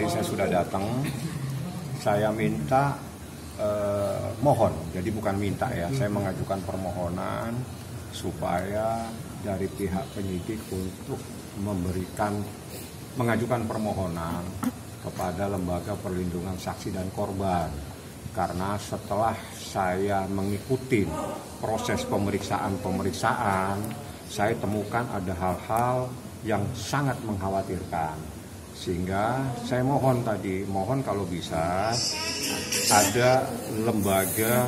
tadi saya sudah datang, saya minta mohon, jadi bukan minta ya, saya mengajukan permohonan supaya dari pihak penyidik untuk mengajukan permohonan kepada Lembaga Perlindungan Saksi dan Korban. Karena setelah saya mengikuti proses pemeriksaan, saya temukan ada hal-hal yang sangat mengkhawatirkan. Sehingga saya mohon kalau bisa ada Lembaga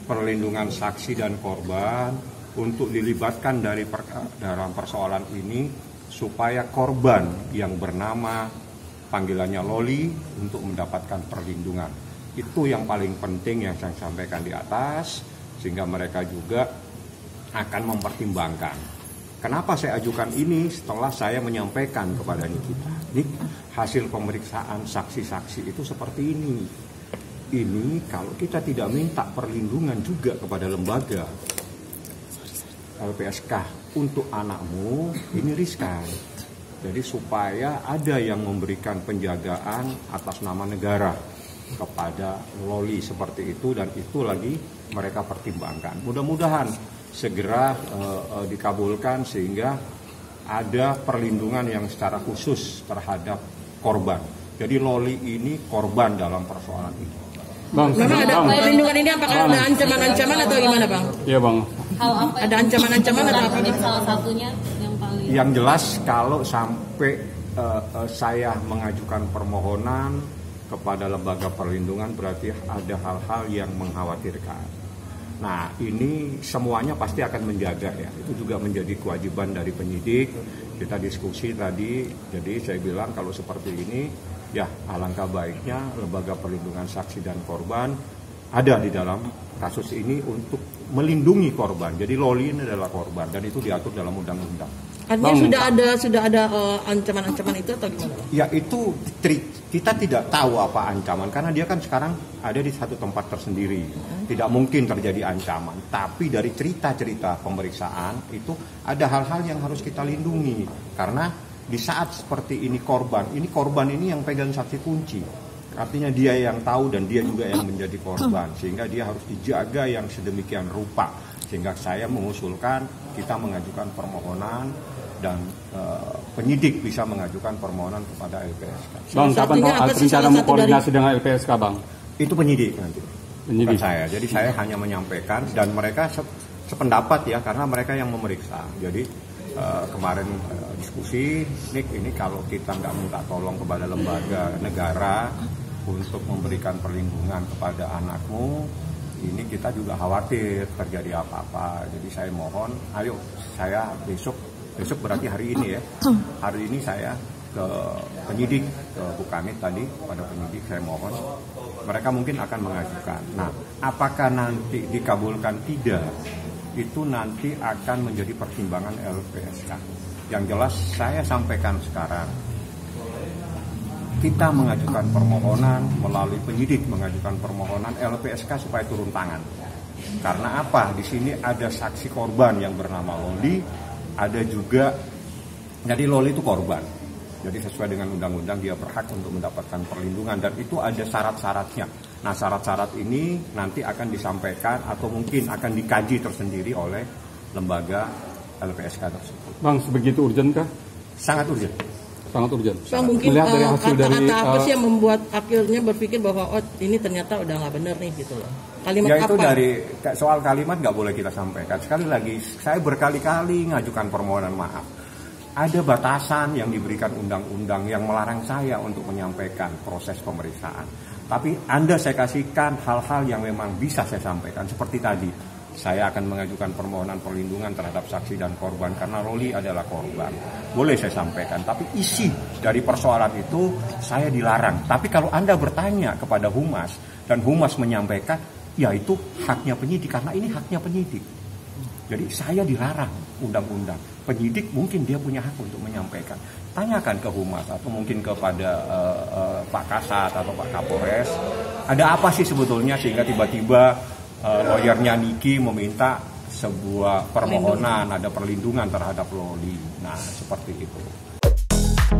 Perlindungan Saksi dan Korban untuk dilibatkan dalam persoalan ini supaya korban yang bernama panggilannya Loli untuk mendapatkan perlindungan. Itu yang paling penting yang saya sampaikan di atas, sehingga mereka juga akan mempertimbangkan. Kenapa saya ajukan ini setelah saya menyampaikan kepada Nikita, Nik, hasil pemeriksaan saksi-saksi itu seperti ini. Ini kalau kita tidak minta perlindungan juga kepada lembaga LPSK untuk anakmu, ini riskan. Jadi supaya ada yang memberikan penjagaan atas nama negara kepada Loli seperti itu, dan itu lagi mereka pertimbangkan. Mudah-mudahan segera dikabulkan sehingga ada perlindungan yang secara khusus terhadap korban. Jadi Loli ini korban dalam persoalan ini. Bang, memang ada perlindungan ini, apakah ada ancaman-ancaman atau gimana, Bang? Iya, Bang. Ada ancaman-ancaman atau apa? Salah satunya yang paling. Yang jelas kalau sampai saya mengajukan permohonan kepada Lembaga Perlindungan berarti ada hal-hal yang mengkhawatirkan. Nah, ini semuanya pasti akan menjaga ya. Itu juga menjadi kewajiban dari penyidik. Kita diskusi tadi, jadi saya bilang kalau seperti ini, ya alangkah baiknya Lembaga Perlindungan Saksi dan Korban ada di dalam kasus ini untuk melindungi korban. Jadi Loli ini adalah korban dan itu diatur dalam undang-undang. Artinya sudah ada ancaman-ancaman itu atau gimana? Ya itu kita tidak tahu apa ancaman karena dia kan sekarang ada di satu tempat tersendiri. Tidak mungkin terjadi ancaman. Tapi dari cerita-cerita pemeriksaan itu ada hal-hal yang harus kita lindungi. Karena di saat seperti ini korban ini yang pegang saksi kunci. Artinya dia yang tahu dan dia juga yang menjadi korban. Sehingga dia harus dijaga yang sedemikian rupa. Sehingga saya mengusulkan kita mengajukan permohonan dan penyidik bisa mengajukan permohonan kepada LPSK. Bang, kapan rencana koordinasi dengan LPSK, Bang? Itu penyidik nanti, bukan saya. Jadi saya hanya menyampaikan dan mereka sependapat ya, karena mereka yang memeriksa. Jadi kemarin diskusi, Nik, ini kalau kita nggak minta tolong kepada lembaga negara untuk memberikan perlindungan kepada anakmu, ini kita juga khawatir terjadi apa-apa. Jadi saya mohon, ayo saya besok berarti hari ini ya. Hari ini saya ke penyidik, ke Bukanit tadi, pada penyidik saya mohon. Mereka mungkin akan mengajukan. Nah, apakah nanti dikabulkan tidak, itu nanti akan menjadi pertimbangan LPSK. Yang jelas saya sampaikan sekarang, kita mengajukan permohonan melalui penyidik mengajukan permohonan LPSK supaya turun tangan. Karena apa? Di sini ada saksi korban yang bernama Loli, ada juga, jadi Loli itu korban. Jadi sesuai dengan undang-undang dia berhak untuk mendapatkan perlindungan dan itu ada syarat-syaratnya. Nah, syarat-syarat ini nanti akan disampaikan atau mungkin akan dikaji tersendiri oleh lembaga LPSK tersebut. Bang, sebegitu urgent kah? Sangat urgent. Sangat urgent. Bang, mungkin melihat dari hasil kata-kata apa sih yang membuat akhirnya berpikir bahwa ini ternyata udah nggak benar nih gitu loh. Kalimat ya itu apa? Dari soal kalimat nggak boleh kita sampaikan. Sekali lagi, saya berkali-kali ngajukan permohonan maaf. Ada batasan yang diberikan undang-undang yang melarang saya untuk menyampaikan proses pemeriksaan. Tapi saya kasihkan hal-hal yang memang bisa saya sampaikan. Seperti tadi, saya akan mengajukan permohonan perlindungan terhadap saksi dan korban karena Loli adalah korban. Boleh saya sampaikan, tapi isi dari persoalan itu saya dilarang. Tapi kalau Anda bertanya kepada Humas dan Humas menyampaikan, ya itu haknya penyidik karena ini haknya penyidik. Jadi saya dilarang undang-undang. Penyidik mungkin dia punya hak untuk menyampaikan. Tanyakan ke Humas atau mungkin kepada Pak Kasat atau Pak Kapolres. Ada apa sih sebetulnya sehingga tiba-tiba lawyernya Niki meminta sebuah permohonan, ada perlindungan terhadap Loli. Nah, seperti itu.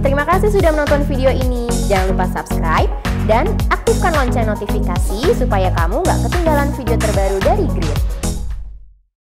Terima kasih sudah menonton video ini. Jangan lupa subscribe dan aktifkan lonceng notifikasi supaya kamu nggak ketinggalan video terbaru dari Grid.